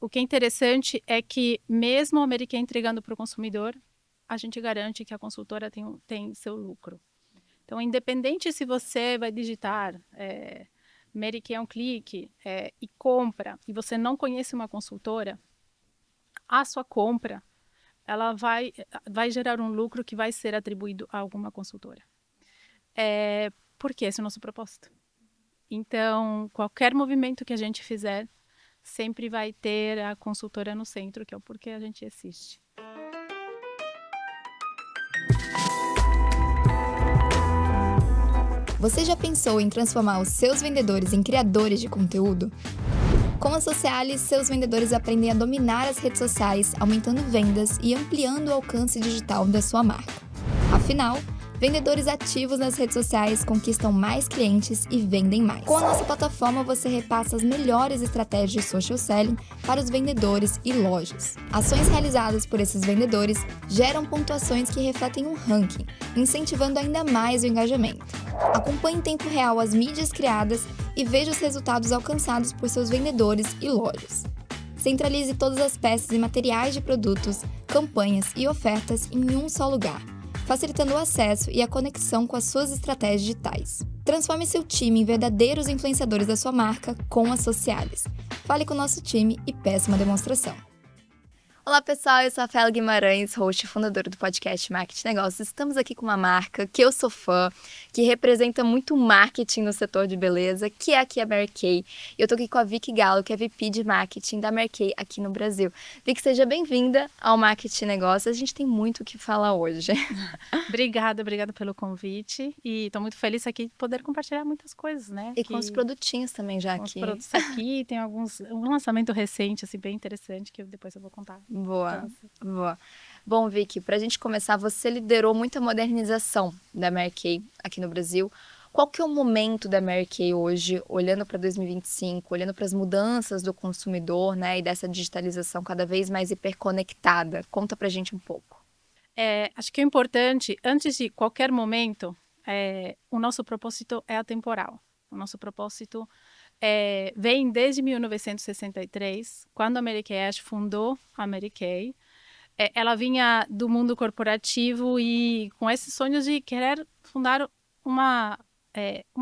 o que é interessante é que mesmo a Mary Kay entregando para o consumidor, a gente garante que a consultora tem seu lucro. Então, independente se você vai digitar Mary Kay é um clique e compra, e você não conhece uma consultora, a sua compra ela vai gerar um lucro que vai ser atribuído a alguma consultora. Porque esse é o nosso propósito. Então, qualquer movimento que a gente fizer, sempre vai ter a consultora no centro, que é o porquê a gente existe. Você já pensou em transformar os seus vendedores em criadores de conteúdo? Com a Socialis, seus vendedores aprendem a dominar as redes sociais, aumentando vendas e ampliando o alcance digital da sua marca. Afinal, vendedores ativos nas redes sociais conquistam mais clientes e vendem mais. Com a nossa plataforma, você repassa as melhores estratégias de social selling para os vendedores e lojas. Ações realizadas por esses vendedores geram pontuações que refletem um ranking, incentivando ainda mais o engajamento. Acompanhe em tempo real as mídias criadas e veja os resultados alcançados por seus vendedores e lojas. Centralize todas as peças e materiais de produtos, campanhas e ofertas em um só lugar, facilitando o acesso e a conexão com as suas estratégias digitais. Transforme seu time em verdadeiros influenciadores da sua marca com a Socialis. Fale com o nosso time e peça uma demonstração. Olá pessoal, eu sou a Rafaela Guimarães, host e fundadora do podcast Marketing Negócios. Estamos aqui com uma marca que eu sou fã, que representa muito marketing no setor de beleza, que é aqui a Mary Kay. E eu tô aqui com a Vicky Galo, que é VP de Marketing da Mary Kay aqui no Brasil. Vicky, seja bem-vinda ao Marketing Negócios. A gente tem muito o que falar hoje. Obrigada pelo convite. E estou muito feliz aqui de poder compartilhar muitas coisas, né? E com os produtinhos também já com aqui. Os produtos aqui, tem um lançamento recente, assim, bem interessante, que depois eu vou contar. Boa. Bom, Vicky, para a gente começar, você liderou muita modernização da Mary Kay aqui no Brasil. Qual que é o momento da Mary Kay hoje, olhando para 2025, olhando para as mudanças do consumidor, né, e dessa digitalização cada vez mais hiperconectada? Conta para a gente um pouco. Acho que é importante, antes de qualquer momento, o nosso propósito é atemporal. O nosso propósito vem desde 1963, quando a Mary Kay Ash fundou a Mary Kay. Ela vinha do mundo corporativo e com esses sonhos de querer fundar uma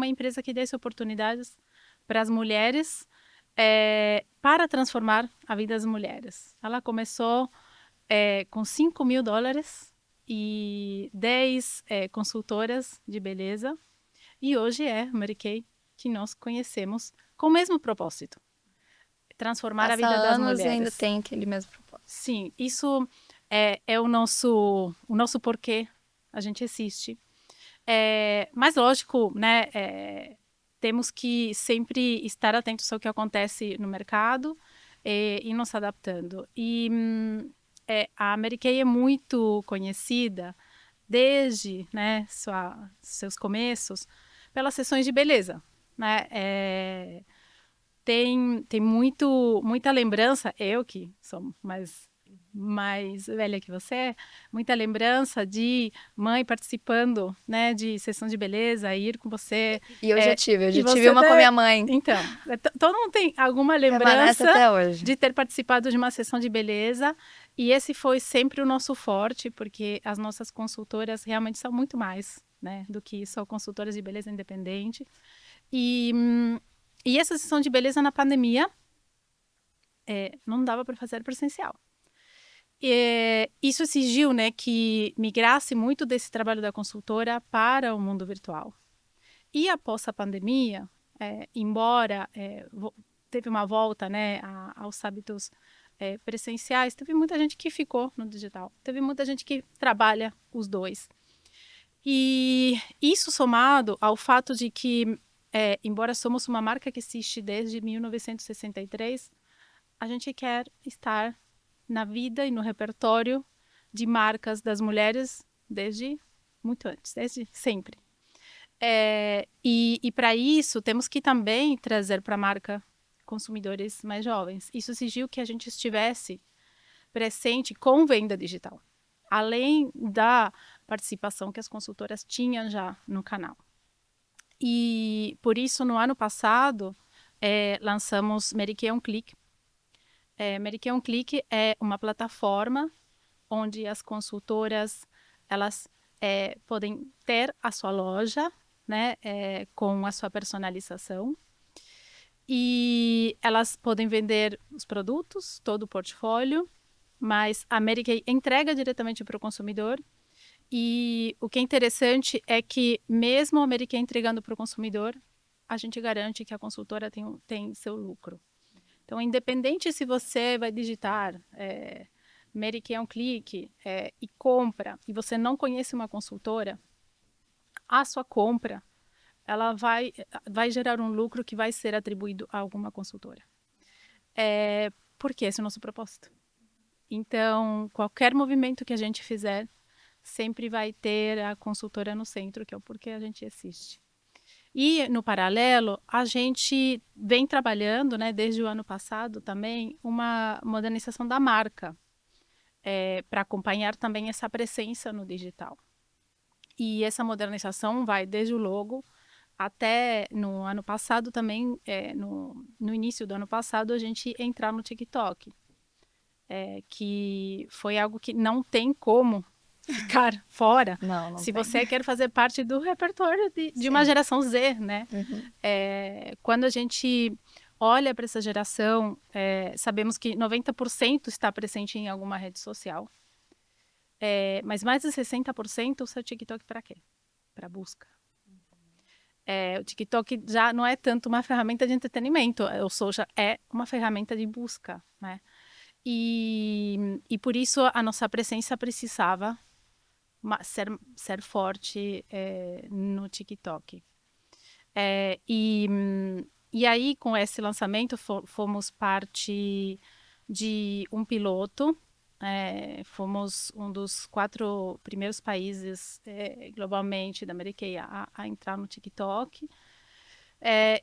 empresa que desse oportunidades para as mulheres, para transformar a vida das mulheres. Ela começou com $5.000 e 10 consultoras de beleza, e hoje é a Mary Kay que nós conhecemos com o mesmo propósito. Transformar a vida das mulheres. E ainda tem aquele mesmo propósito. Sim, isso é o nosso porquê a gente existe. Mas lógico, né, temos que sempre estar atentos ao que acontece no mercado e nos adaptando. E a Mary Kay é muito conhecida desde, né, seus começos pelas sessões de beleza, né? Tem muita lembrança, eu que sou mais velha que você, muita lembrança de mãe participando, né, de sessão de beleza, ir com você. E eu já tive uma com a minha mãe. Então, todo mundo tem alguma lembrança até hoje de ter participado de uma sessão de beleza, e esse foi sempre o nosso forte, porque as nossas consultoras realmente são muito mais, né, do que só consultoras de beleza independente. E essa sessão de beleza na pandemia não dava para fazer presencial. Isso exigiu, né, que migrasse muito desse trabalho da consultora para o mundo virtual. E após a pandemia, embora teve uma volta, né, aos hábitos presenciais, teve muita gente que ficou no digital. Teve muita gente que trabalha os dois. E isso somado ao fato de que, embora somos uma marca que existe desde 1963, a gente quer estar na vida e no repertório de marcas das mulheres desde muito antes, desde sempre. E para isso, temos que também trazer para a marca consumidores mais jovens. Isso exigiu que a gente estivesse presente com venda digital, além da participação que as consultoras tinham já no canal. E por isso, no ano passado, lançamos Mary Kay é um clique, Mary Kay um Clique é uma plataforma onde as consultoras elas podem ter a sua loja, né, com a sua personalização, e elas podem vender os produtos, todo o portfólio, mas a Mary Kay entrega diretamente para o consumidor. E o que é interessante é que, mesmo a Mary Kay entregando para o consumidor, a gente garante que a consultora tem seu lucro. Então, independente se você vai digitar Mary Kay um Clique e compra, e você não conhece uma consultora, a sua compra ela vai gerar um lucro que vai ser atribuído a alguma consultora. Porque esse é o nosso propósito. Então, qualquer movimento que a gente fizer, sempre vai ter a consultora no centro, que é o porquê a gente assiste. E, no paralelo, a gente vem trabalhando, né, desde o ano passado também, uma modernização da marca, para acompanhar também essa presença no digital. E essa modernização vai desde o logo até no ano passado também, no início do ano passado, a gente entrar no TikTok, que foi algo que não tem como ficar fora Não se tem. você quer fazer parte do repertório de uma geração Z, né? Uhum. Quando a gente olha para essa geração, sabemos que 90% está presente em alguma rede social, mas mais de 60% usa o TikTok para quê? Para busca. O TikTok já não é tanto uma ferramenta de entretenimento, o social é uma ferramenta de busca, né? E por isso a nossa presença precisava ser forte no TikTok. E aí, com esse lançamento, fomos parte de um piloto. Fomos um dos 4 primeiros países globalmente da Mary Kay a entrar no TikTok.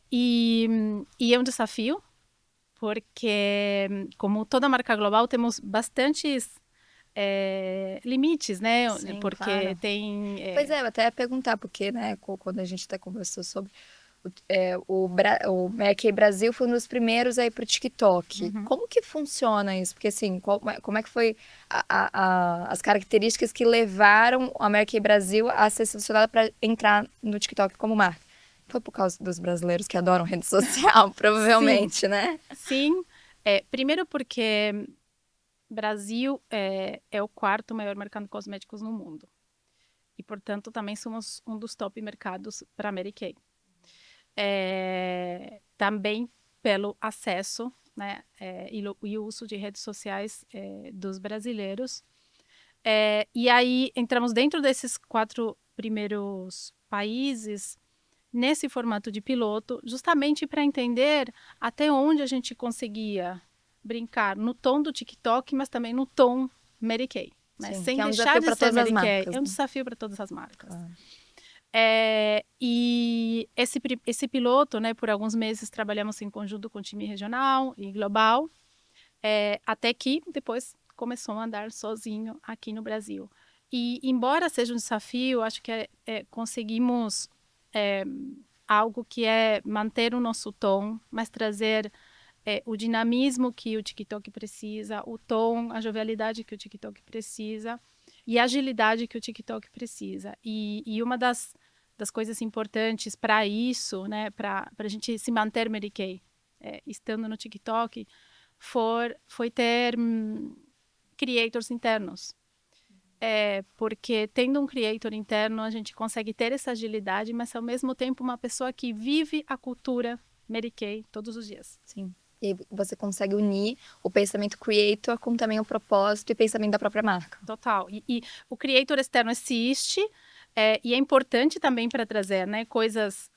E é um desafio, porque, como toda marca global, temos bastantes limites, né? Sim, Porque claro. tem... Pois é, eu até ia perguntar, porque, né, quando a gente até conversou sobre o Mary Brasil foi um dos primeiros aí pro TikTok. Uhum. Como que funciona isso? Porque, assim, como é que foi as características que levaram a Mary Brasil a ser selecionada para entrar no TikTok como marca? Foi por causa dos brasileiros que adoram rede social, provavelmente, Sim. né? Sim. Primeiro porque Brasil é o 4º maior mercado de cosméticos no mundo. E, portanto, também somos um dos top mercados para a Mary Kay. Também pelo acesso, né, e o uso de redes sociais dos brasileiros. E aí entramos dentro desses 4 primeiros países nesse formato de piloto, justamente para entender até onde a gente conseguia brincar no tom do TikTok, mas também no tom Mary Kay, né? Sim, Sem que é um deixar desafio de para ser todas as Mary Kay. marcas, É um né? desafio para todas as marcas. Claro. E esse piloto, né, por alguns meses trabalhamos em conjunto com o time regional e global, até que depois começou a andar sozinho aqui no Brasil. E, embora seja um desafio, acho que conseguimos algo que é manter o nosso tom, mas trazer o dinamismo que o TikTok precisa, o tom, a jovialidade que o TikTok precisa e a agilidade que o TikTok precisa. E uma das coisas importantes para isso, né, para a gente se manter Mary Kay, estando no TikTok, foi ter creators internos. Porque tendo um creator interno, a gente consegue ter essa agilidade, mas ao mesmo tempo uma pessoa que vive a cultura Mary Kay todos os dias. Sim. E aí você consegue unir o pensamento creator com também o propósito e pensamento da própria marca. Total. E o creator externo existe, e é importante também para trazer, né, coisas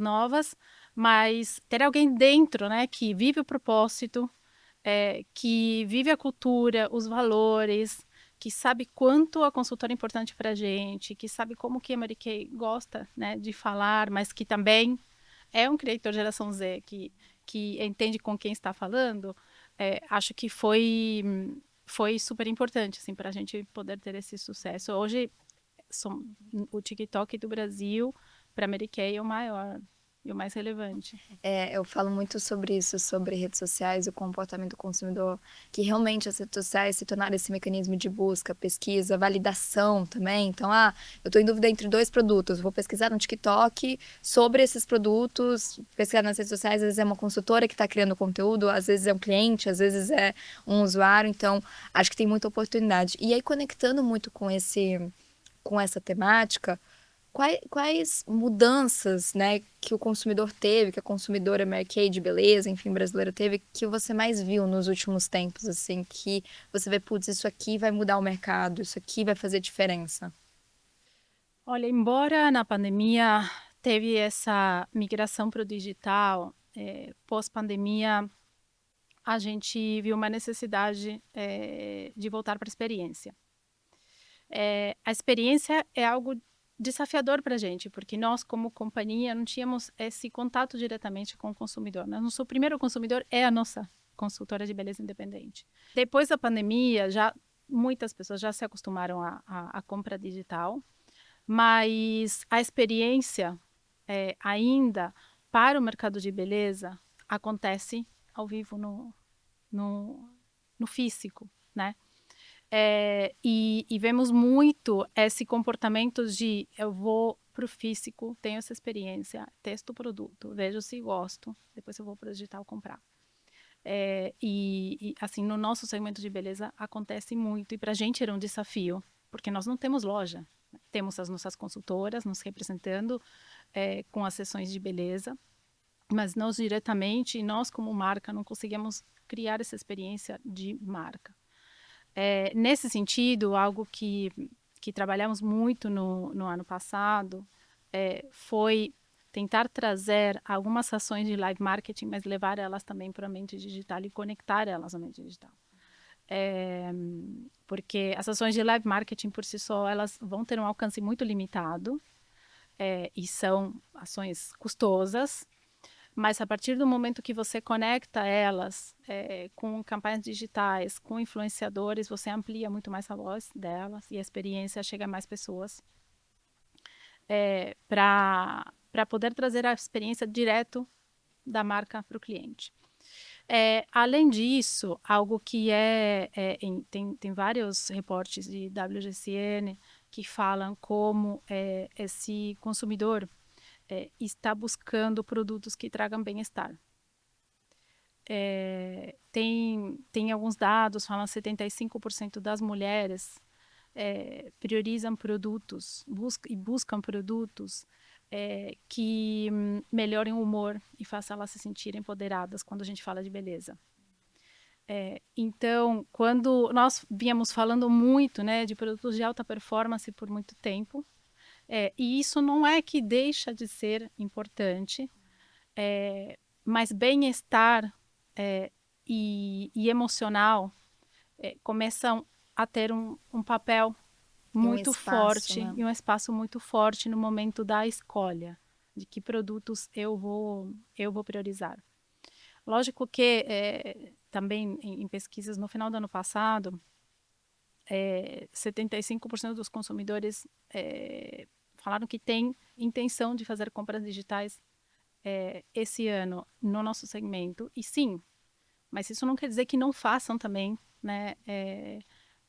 novas, mas ter alguém dentro, né, que vive o propósito, que vive a cultura, os valores, que sabe quanto a consultora é importante para a gente, que sabe como que a Mary Kay gosta, né, de falar, mas que também é um creator geração Z, que entende com quem está falando. Acho que foi super importante, assim, para a gente poder ter esse sucesso. Hoje, o TikTok do Brasil, para a Mary Kay, é o maior e o mais relevante. Eu falo muito sobre isso, sobre redes sociais e o comportamento do consumidor, que realmente as redes sociais se tornaram esse mecanismo de busca, pesquisa, validação também. Então, eu estou em dúvida entre 2 produtos, vou pesquisar no TikTok sobre esses produtos, pesquisar nas redes sociais, às vezes é uma consultora que está criando conteúdo, às vezes é um cliente, às vezes é um usuário, então acho que tem muita oportunidade. E aí, conectando muito com essa temática, quais mudanças, né, que o consumidor teve, que a consumidora Mary Kay de beleza, enfim, brasileira teve, que você mais viu nos últimos tempos, assim, que você vê, putz, isso aqui vai mudar o mercado, isso aqui vai fazer diferença? Olha, embora na pandemia teve essa migração para o digital, pós-pandemia a gente viu uma necessidade de voltar para a experiência. A experiência é algo desafiador para a gente, porque nós, como companhia, não tínhamos esse contato diretamente com o consumidor. Né? Nosso primeiro consumidor é a nossa consultora de beleza independente. Depois da pandemia, já muitas pessoas já se acostumaram à compra digital, mas a experiência ainda para o mercado de beleza acontece ao vivo no físico, né? E vemos muito esse comportamento de eu vou para o físico, tenho essa experiência, testo o produto, vejo se gosto, depois eu vou para o digital comprar. Assim, no nosso segmento de beleza acontece muito e para a gente era um desafio, porque nós não temos loja, né? Temos as nossas consultoras nos representando com as sessões de beleza, mas nós diretamente, nós como marca, não conseguimos criar essa experiência de marca. Nesse sentido, algo que trabalhamos muito no ano passado foi tentar trazer algumas ações de live marketing, mas levar elas também para o ambiente digital e conectar elas ao ambiente digital. Porque as ações de live marketing por si só, elas vão ter um alcance muito limitado e são ações custosas, mas a partir do momento que você conecta elas com campanhas digitais, com influenciadores, você amplia muito mais a voz delas e a experiência chega a mais pessoas para poder trazer a experiência direto da marca para o cliente. Além disso, algo que tem vários reportes de WGCN que falam como esse consumidor está buscando produtos que tragam bem-estar. Tem alguns dados, falam que 75% das mulheres priorizam produtos, buscam produtos que melhorem o humor e façam elas se sentirem empoderadas quando a gente fala de beleza. Então, quando nós viemos falando muito, né, de produtos de alta performance por muito tempo, e isso não é que deixa de ser importante, mas bem-estar e emocional começam a ter um papel muito forte, né? e um espaço muito forte no momento da escolha de que produtos eu vou priorizar. Lógico que também em pesquisas no final do ano passado, 75% dos consumidores falaram que têm intenção de fazer compras digitais esse ano no nosso segmento. E sim, mas isso não quer dizer que não façam também, né,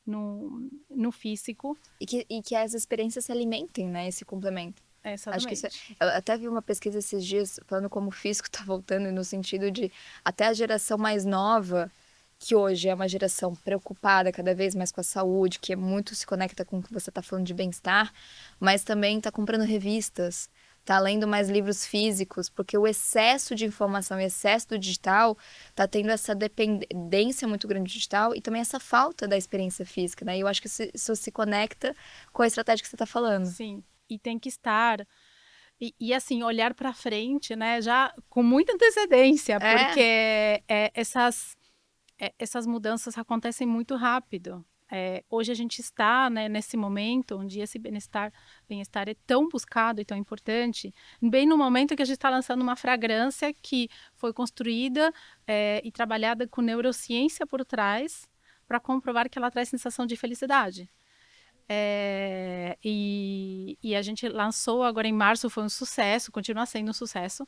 no físico. E que as experiências se alimentem, né, esse complemento. Acho que Exatamente. eu até vi uma pesquisa esses dias falando como o físico está voltando no sentido de até a geração mais nova, que hoje é uma geração preocupada cada vez mais com a saúde, que muito se conecta com o que você está falando de bem-estar, mas também está comprando revistas, está lendo mais livros físicos, porque o excesso de informação e excesso do digital está tendo essa dependência muito grande do digital e também essa falta da experiência física, né? E eu acho que isso se conecta com a estratégia que você está falando. Sim, e tem que estar assim, olhar para frente, né, já com muita antecedência, porque essas mudanças acontecem muito rápido. Hoje a gente está, né, nesse momento onde esse bem-estar é tão buscado e tão importante, bem no momento que a gente está lançando uma fragrância que foi construída e trabalhada com neurociência por trás para comprovar que ela traz sensação de felicidade. E a gente lançou agora em março, foi um sucesso, continua sendo um sucesso.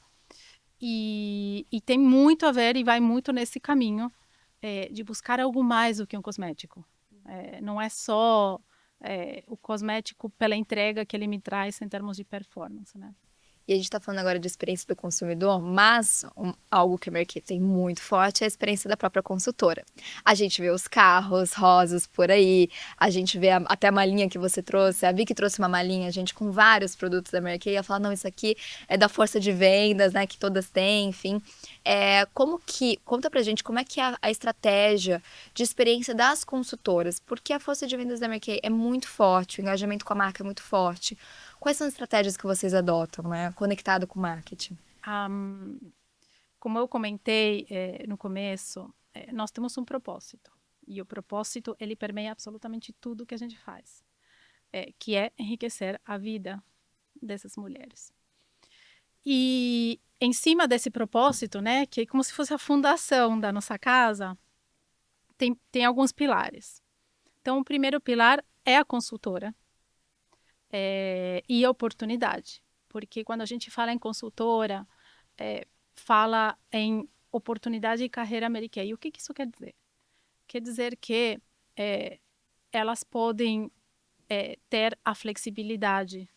tem muito a ver e vai muito nesse caminho de buscar algo mais do que um cosmético. Não é só o cosmético pela entrega que ele me traz em termos de performance, né? E a gente está falando agora de experiência do consumidor, mas algo que a Mary Kay tem muito forte é a experiência da própria consultora. A gente vê os carros rosas por aí, a gente vê até a malinha que você trouxe, a Vicky trouxe uma malinha, a gente com vários produtos da Mary Kay, ela fala, não, isso aqui é da força de vendas, né, que todas têm, enfim. Conta pra gente como é que é a estratégia de experiência das consultoras, porque a força de vendas da Mary Kay é muito forte, o engajamento com a marca é muito forte. Quais são as estratégias que vocês adotam, né? Conectado com o marketing? Como eu comentei no começo, nós temos um propósito. E o propósito, ele permeia absolutamente tudo que a gente faz. Que é enriquecer a vida dessas mulheres. E em cima desse propósito, né, que é como se fosse a fundação da nossa casa, tem alguns pilares. Então, o primeiro pilar é a consultora. E a oportunidade, porque quando a gente fala em consultora, fala em oportunidade de carreira americana. E o que isso quer dizer? Quer dizer que elas podem ter a flexibilidade,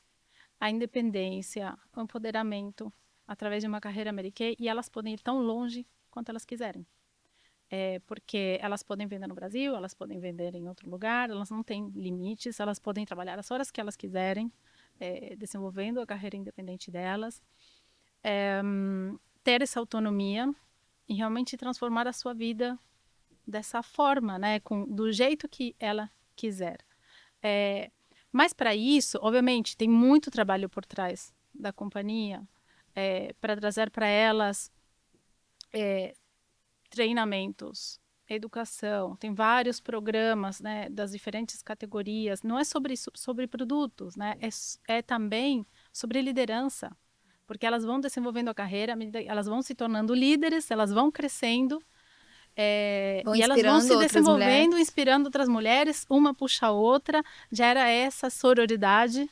a independência, o empoderamento através de uma carreira americana e elas podem ir tão longe quanto elas quiserem. Porque elas podem vender no Brasil, elas podem vender em outro lugar, elas não têm limites, elas podem trabalhar as horas que elas quiserem, desenvolvendo a carreira independente delas, ter essa autonomia e realmente transformar a sua vida dessa forma, né, do jeito que ela quiser. Mas para isso, obviamente, tem muito trabalho por trás da companhia para trazer para elas treinamentos, educação, tem vários programas, né, das diferentes categorias. Não é sobre produtos, né, é também sobre liderança, porque elas vão desenvolvendo a carreira, elas vão se tornando líderes, elas vão crescendo, e elas vão se desenvolvendo, inspirando outras mulheres, uma puxa a outra, gera essa sororidade,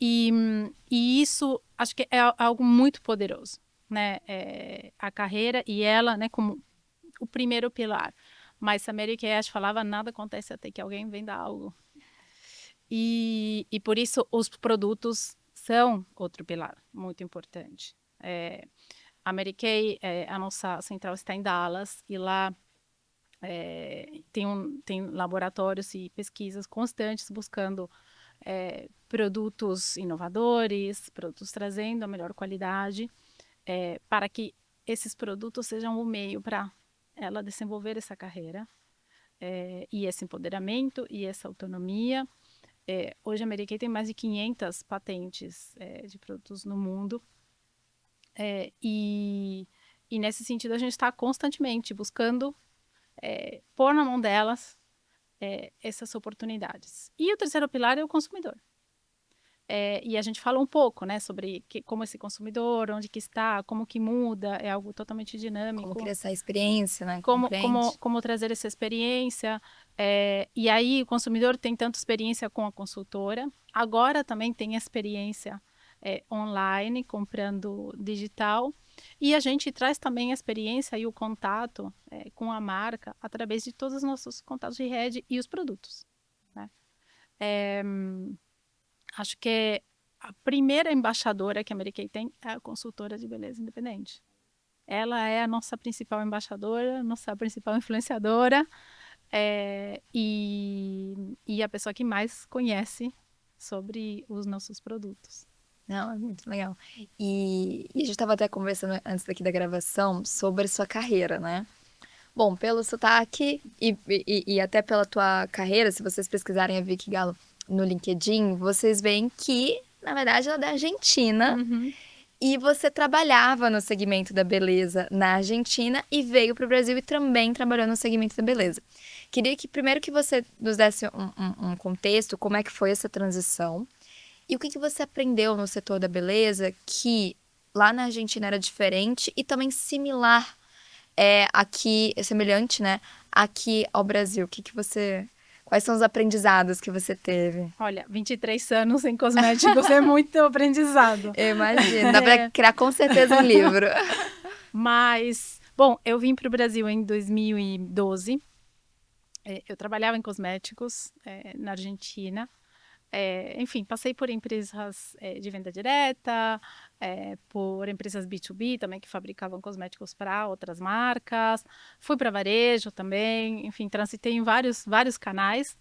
e isso acho que é algo muito poderoso, né? A carreira e ela, né, como o primeiro pilar. Mas a Mary Kay Ash falava, nada acontece até que alguém venda algo. E por isso os produtos são outro pilar muito importante. A Mary Kay, a nossa central está em Dallas e lá tem laboratórios e pesquisas constantes buscando produtos inovadores, produtos trazendo a melhor qualidade, para que esses produtos sejam o meio para ela desenvolver essa carreira, e esse empoderamento e essa autonomia. Hoje a Mary Kay tem mais de 500 patentes de produtos no mundo, e nesse sentido a gente está constantemente buscando pôr na mão delas essas oportunidades. E o terceiro pilar é o consumidor. E a gente fala um pouco, né, sobre como esse consumidor, onde que está, como que muda, é algo totalmente dinâmico. Como criar essa experiência, né, como trazer essa experiência. E aí o consumidor tem tanto experiência com a consultora, agora também tem experiência online, comprando digital, e a gente traz também a experiência e o contato com a marca através de todos os nossos contatos de rede e os produtos, né? Acho que a primeira embaixadora que a Mary Kay tem é a consultora de beleza independente. Ela é a nossa principal embaixadora, nossa principal influenciadora, e a pessoa que mais conhece sobre os nossos produtos. Não, é muito legal. E a gente estava até conversando antes daqui da gravação sobre sua carreira, né? Bom, pelo sotaque e até pela tua carreira, se vocês pesquisarem a Vicky Gallo no LinkedIn, vocês veem que, na verdade, ela é da Argentina. Uhum. E você trabalhava no segmento da beleza na Argentina e veio para o Brasil e também trabalhou no segmento da beleza. Queria que primeiro que você nos desse um contexto, como é que foi essa transição e o que você aprendeu no setor da beleza que lá na Argentina era diferente e também similar semelhante, né, aqui ao Brasil. Quais são os aprendizados que você teve? Olha, 23 anos em cosméticos é muito aprendizado. Eu imagino, dá para criar com certeza um livro. Mas, bom, eu vim para o Brasil em 2012. Eu trabalhava em cosméticos na Argentina. Enfim, passei por empresas de venda direta, por empresas B2B também que fabricavam cosméticos para outras marcas. Fui para varejo também, enfim, transitei em vários canais.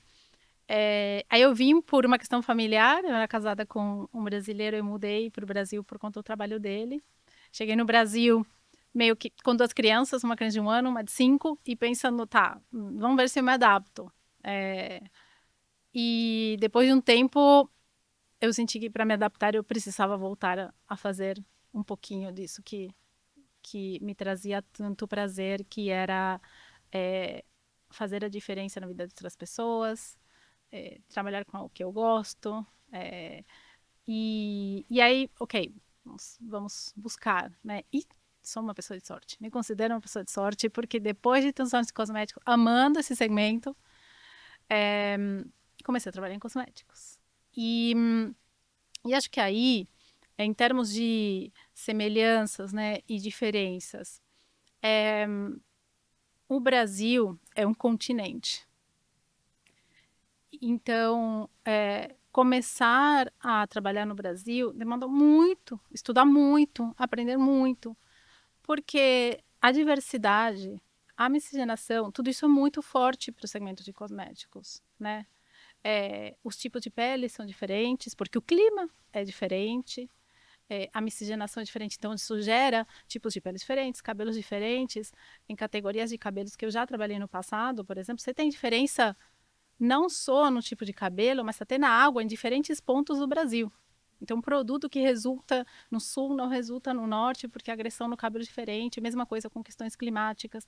Aí eu vim por uma questão familiar, eu era casada com um brasileiro, eu mudei para o Brasil por conta do trabalho dele. Cheguei no Brasil meio que com 2 crianças, uma criança de 1 ano, uma de 5, e pensando, tá, vamos ver se eu me adapto. E depois de um tempo, eu senti que para me adaptar eu precisava voltar a fazer um pouquinho disso que me trazia tanto prazer, que era fazer a diferença na vida de outras pessoas, trabalhar com o que eu gosto. E aí, ok, vamos buscar, né? E sou uma pessoa de sorte, me considero uma pessoa de sorte, porque depois de tantos anos de cosmético, amando esse segmento, comecei a trabalhar em cosméticos. E acho que aí, em termos de semelhanças, né, e diferenças, o Brasil é um continente. Então, começar a trabalhar no Brasil demanda muito, estudar muito, aprender muito, porque a diversidade, a miscigenação, tudo isso é muito forte para o segmento de cosméticos, né? Os tipos de pele são diferentes, porque o clima é diferente, a miscigenação é diferente, então isso gera tipos de pele diferentes, cabelos diferentes. Em categorias de cabelos que eu já trabalhei no passado, por exemplo, você tem diferença não só no tipo de cabelo, mas até na água em diferentes pontos do Brasil. Então, um produto que resulta no sul não resulta no norte, porque a agressão no cabelo é diferente, mesma coisa com questões climáticas.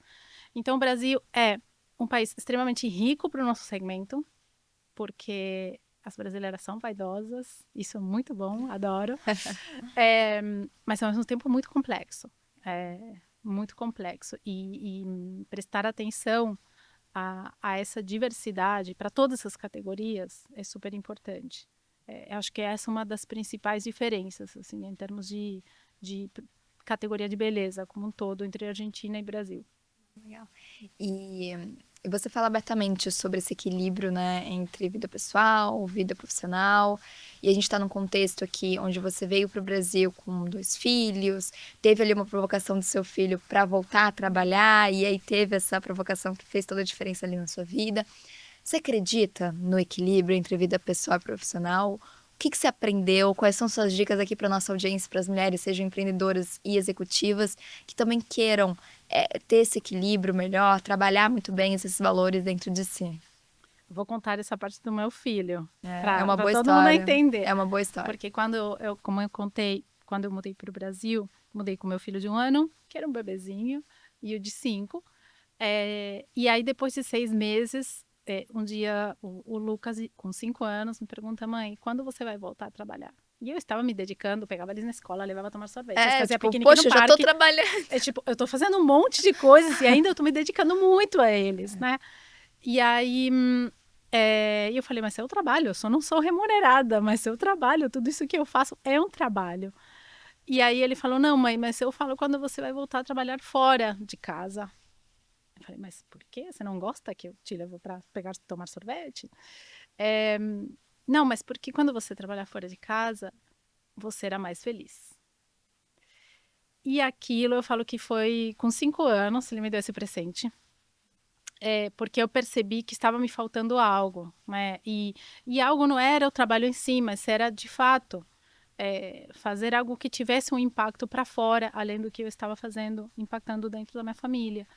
Então, o Brasil é um país extremamente rico para o nosso segmento, porque as brasileiras são vaidosas, isso é muito bom, adoro. Mas ao mesmo tempo muito complexo. Muito complexo. E prestar atenção a essa diversidade para todas essas categorias é super importante. Acho que essa é uma das principais diferenças, assim, em termos de categoria de beleza como um todo entre Argentina e Brasil. Legal. E você fala abertamente sobre esse equilíbrio, né, entre vida pessoal, vida profissional, e a gente está num contexto aqui onde você veio para o Brasil com 2 filhos, teve ali uma provocação do seu filho para voltar a trabalhar, e aí teve essa provocação que fez toda a diferença ali na sua vida. Você acredita no equilíbrio entre vida pessoal e profissional? O que você aprendeu? Quais são suas dicas aqui para a nossa audiência, para as mulheres, sejam empreendedoras e executivas, que também queiram ter esse equilíbrio melhor, trabalhar muito bem esses valores dentro de si? Vou contar essa parte do meu filho, É uma para boa todo história. mundo entender. É uma boa história. Porque como eu contei, quando eu mudei para o Brasil, mudei com meu filho de 1 ano, que era um bebezinho, e o de 5. E aí, depois de 6 meses, um dia o Lucas, com 5 anos, me pergunta: mãe, quando você vai voltar a trabalhar? E eu estava me dedicando, pegava eles na escola, levava a tomar sorvete, fazia piquenique poxa, no parque. já tô trabalhando. Eu tô fazendo um monte de coisas e ainda eu tô me dedicando muito a eles, né? E aí, eu falei, mas é o trabalho, eu só não sou remunerada, mas é o trabalho, tudo isso que eu faço é um trabalho. E aí ele falou, não, mãe, mas eu falo quando você vai voltar a trabalhar fora de casa. Eu falei, mas por quê? Você não gosta que eu te levo para tomar sorvete? Não, mas porque quando você trabalhar fora de casa, você será mais feliz. E aquilo eu falo que foi com 5 anos, ele me deu esse presente. Porque eu percebi que estava me faltando algo, né? E algo não era o trabalho em si, mas era de fato fazer algo que tivesse um impacto para fora, além do que eu estava fazendo, impactando dentro da minha família.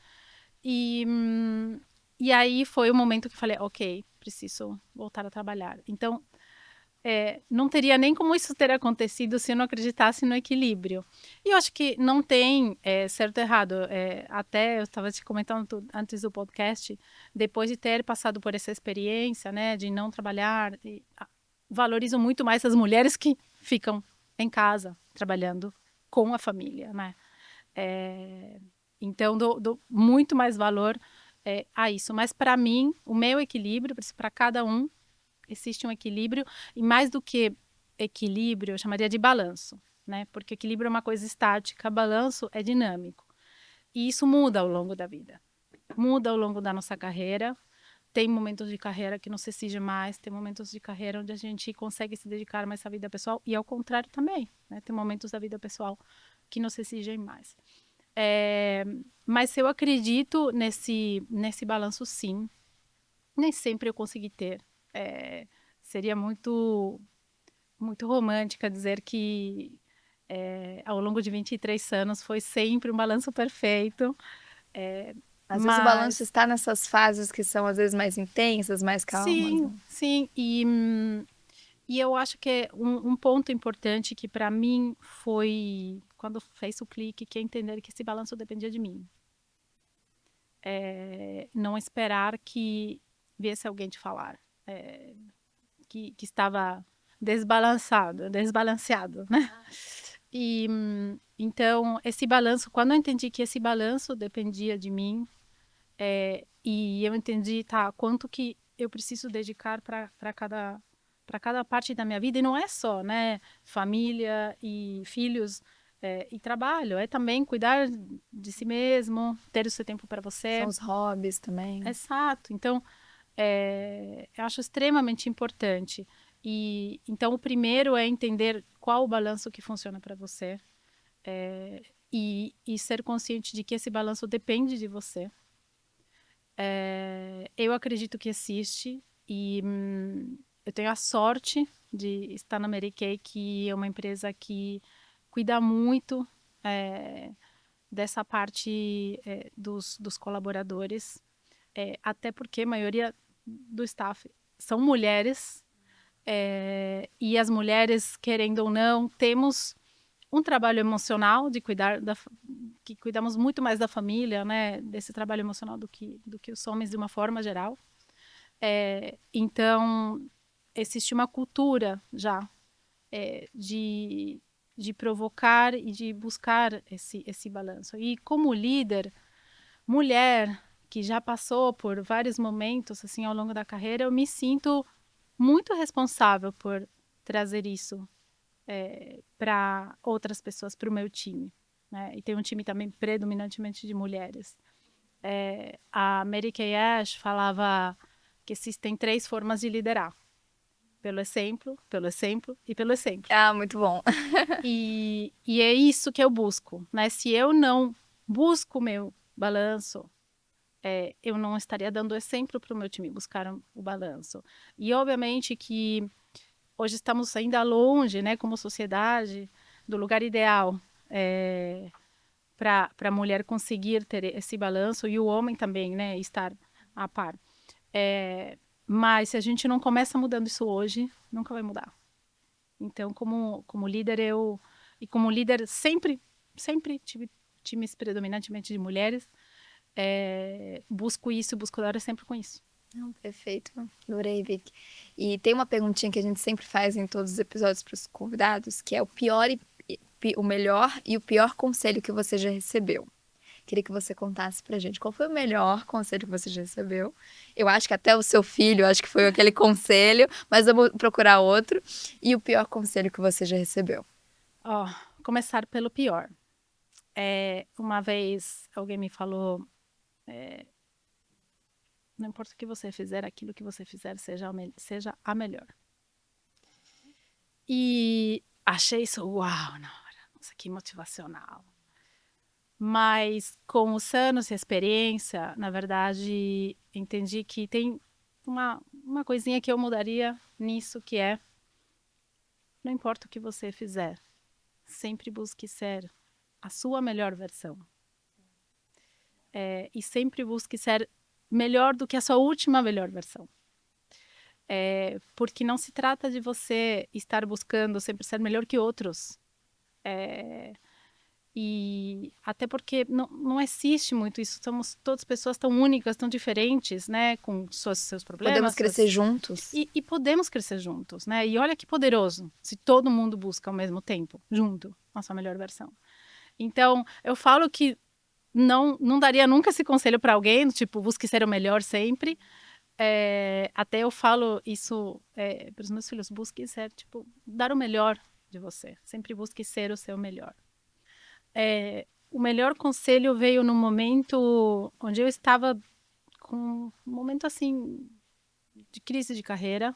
E aí foi o momento que eu falei, ok, preciso voltar a trabalhar. Então, não teria nem como isso ter acontecido se eu não acreditasse no equilíbrio. E eu acho que não tem certo ou errado. Até eu estava te comentando antes do podcast, depois de ter passado por essa experiência, né, de não trabalhar, valorizo muito mais as mulheres que ficam em casa trabalhando com a família, né? Então, dou muito mais valor a isso. Mas para mim, o meu equilíbrio, para cada um, existe um equilíbrio, e mais do que equilíbrio, eu chamaria de balanço, né? Porque equilíbrio é uma coisa estática, balanço é dinâmico. E isso muda ao longo da vida, muda ao longo da nossa carreira. Tem momentos de carreira que nos exige mais, tem momentos de carreira onde a gente consegue se dedicar mais à vida pessoal, e ao contrário também, né? Tem momentos da vida pessoal que nos exigem mais. Mas eu acredito nesse balanço, sim. Nem sempre eu consegui ter. Seria muito, muito romântica dizer que ao longo de 23 anos foi sempre um balanço perfeito. Às vezes o balanço Mas está nessas fases que são às vezes mais intensas, mais calmas, sim, né? sim. E eu acho que é um ponto importante que para mim foi quando fez o clique, que é entender que esse balanço dependia de mim. Não esperar que viesse alguém te falar que estava desbalanceado, né? E então esse balanço, quando eu entendi que esse balanço dependia de mim, e eu entendi, tá, quanto que eu preciso dedicar para cada parte da minha vida, e não é só, né, família e filhos e trabalho, é também cuidar de si mesmo, ter o seu tempo para você. São os hobbies também. Exato. Então, eu acho extremamente importante. E então o primeiro é entender qual o balanço que funciona para você, e ser consciente de que esse balanço depende de você. Eu acredito que existe, e eu tenho a sorte de estar na Mary Kay, que é uma empresa que cuida muito dessa parte dos colaboradores, até porque a maioria do staff são mulheres, e as mulheres, querendo ou não, temos um trabalho emocional de que cuidamos muito mais da família, né, desse trabalho emocional do que os homens de uma forma geral. Então existe uma cultura já de provocar e de buscar esse balanço. E como líder, mulher que já passou por vários momentos assim ao longo da carreira, eu me sinto muito responsável por trazer isso para outras pessoas, para o meu time, né? E tem um time também predominantemente de mulheres. A Mary Kay Ash falava que existem 3 formas de liderar: pelo exemplo, pelo exemplo e pelo exemplo. Ah, muito bom. E é isso que eu busco, né? Se eu não busco o meu balanço, eu não estaria dando exemplo para o meu time buscar o balanço. E obviamente que hoje estamos ainda longe, né, como sociedade, do lugar ideal para a mulher conseguir ter esse balanço, e o homem também, né, estar a par. Mas se a gente não começa mudando isso hoje, nunca vai mudar. Então, como líder, e como líder sempre tive times predominantemente de mulheres, busco isso, busco dar sempre com isso. Não, perfeito. Adorei, Vicky. E tem uma perguntinha que a gente sempre faz em todos os episódios para os convidados, que é o melhor e o pior conselho que você já recebeu. Queria que você contasse pra gente qual foi o melhor conselho que você já recebeu. Eu acho que até o seu filho, acho que foi aquele conselho, mas eu vou procurar outro. E o pior conselho que você já recebeu. Começar pelo pior. Uma vez alguém me falou, não importa o que você fizer, aquilo que você fizer seja a melhor. E achei isso, uau, na hora. Nossa, que motivacional. Mas com os anos e a experiência, na verdade, entendi que tem uma coisinha que eu mudaria nisso, que não importa o que você fizer, sempre busque ser a sua melhor versão. E sempre busque ser melhor do que a sua última melhor versão. Porque não se trata de você estar buscando sempre ser melhor que outros. E até porque não existe muito isso. Somos todas pessoas tão únicas, tão diferentes, né? Com seus problemas. Podemos crescer juntos. E podemos crescer juntos, né? E olha que poderoso, se todo mundo busca ao mesmo tempo, junto, a sua melhor versão. Então, eu falo que não daria nunca esse conselho para alguém, tipo, busque ser o melhor sempre. Até eu falo isso para os meus filhos, busque ser, tipo, dar o melhor de você. Sempre busque ser o seu melhor. O melhor conselho veio no momento onde eu estava com um momento, assim, de crise de carreira.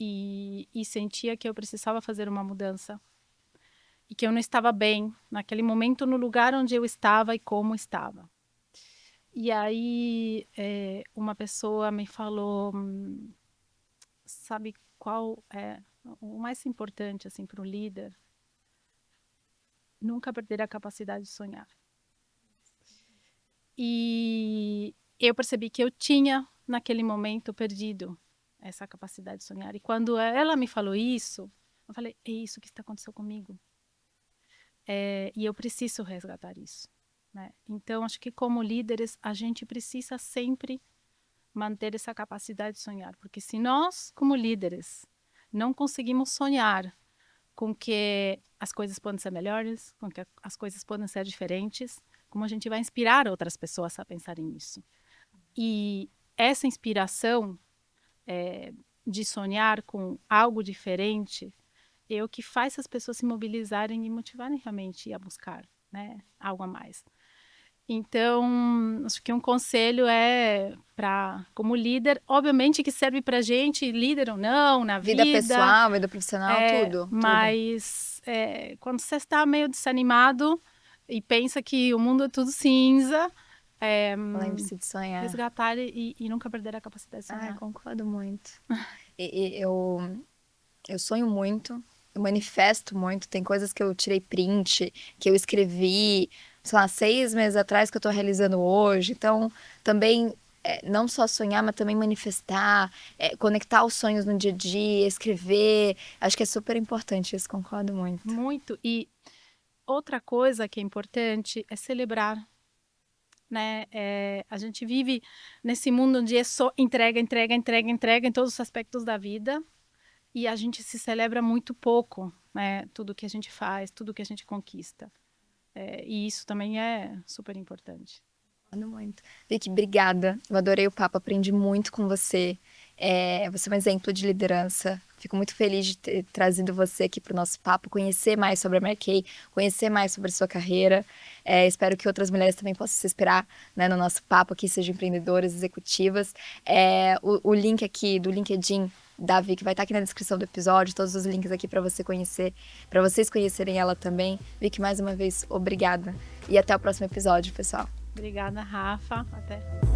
E sentia que eu precisava fazer uma mudança. E que eu não estava bem naquele momento, no lugar onde eu estava e como estava. E aí, uma pessoa me falou, sabe qual é o mais importante assim, para o líder? Nunca perder a capacidade de sonhar. E eu percebi que eu tinha, naquele momento, perdido essa capacidade de sonhar. E quando ela me falou isso, eu falei, é isso que está acontecendo comigo. E eu preciso resgatar isso. Né? Então, acho que como líderes, a gente precisa sempre manter essa capacidade de sonhar. Porque se nós, como líderes, não conseguimos sonhar com que as coisas podem ser melhores, com que as coisas podem ser diferentes, como a gente vai inspirar outras pessoas a pensarem nisso? E essa inspiração de sonhar com algo diferente é o que faz as pessoas se mobilizarem e motivarem realmente a buscar, né, algo a mais. Então, acho que um conselho para, como líder, obviamente que serve para gente, líder ou não, na vida. Vida pessoal, vida profissional, tudo. Mas quando você está meio desanimado e pensa que o mundo é tudo cinza, Lembre-se de sonhar. resgatar e nunca perder a capacidade de sonhar. Concordo muito. Eu sonho muito, eu manifesto muito. Tem coisas que eu tirei print, que eu escrevi, sei lá, 6 meses atrás que eu tô realizando hoje. Então, também, não só sonhar, mas também manifestar, conectar os sonhos no dia a dia, escrever. Acho que é super importante isso, concordo muito. Muito. E outra coisa que é importante é celebrar. Né? A gente vive nesse mundo onde é só entrega, entrega, entrega, entrega em todos os aspectos da vida. E a gente se celebra muito pouco, né? Tudo que a gente faz, tudo que a gente conquista. E isso também é super importante. Concordo muito. Vicky, obrigada. Eu adorei o papo, aprendi muito com você. Você é um exemplo de liderança. Fico muito feliz de ter trazido você aqui para o nosso papo, conhecer mais sobre a Mary Kay, conhecer mais sobre a sua carreira. Espero que outras mulheres também possam se inspirar, né, no nosso papo aqui, sejam empreendedoras, executivas. O link aqui do LinkedIn da Vicky vai estar aqui na descrição do episódio, todos os links aqui para você conhecer, para vocês conhecerem ela também. Vicky, mais uma vez, obrigada. E até o próximo episódio, pessoal. Obrigada, Rafa. Até.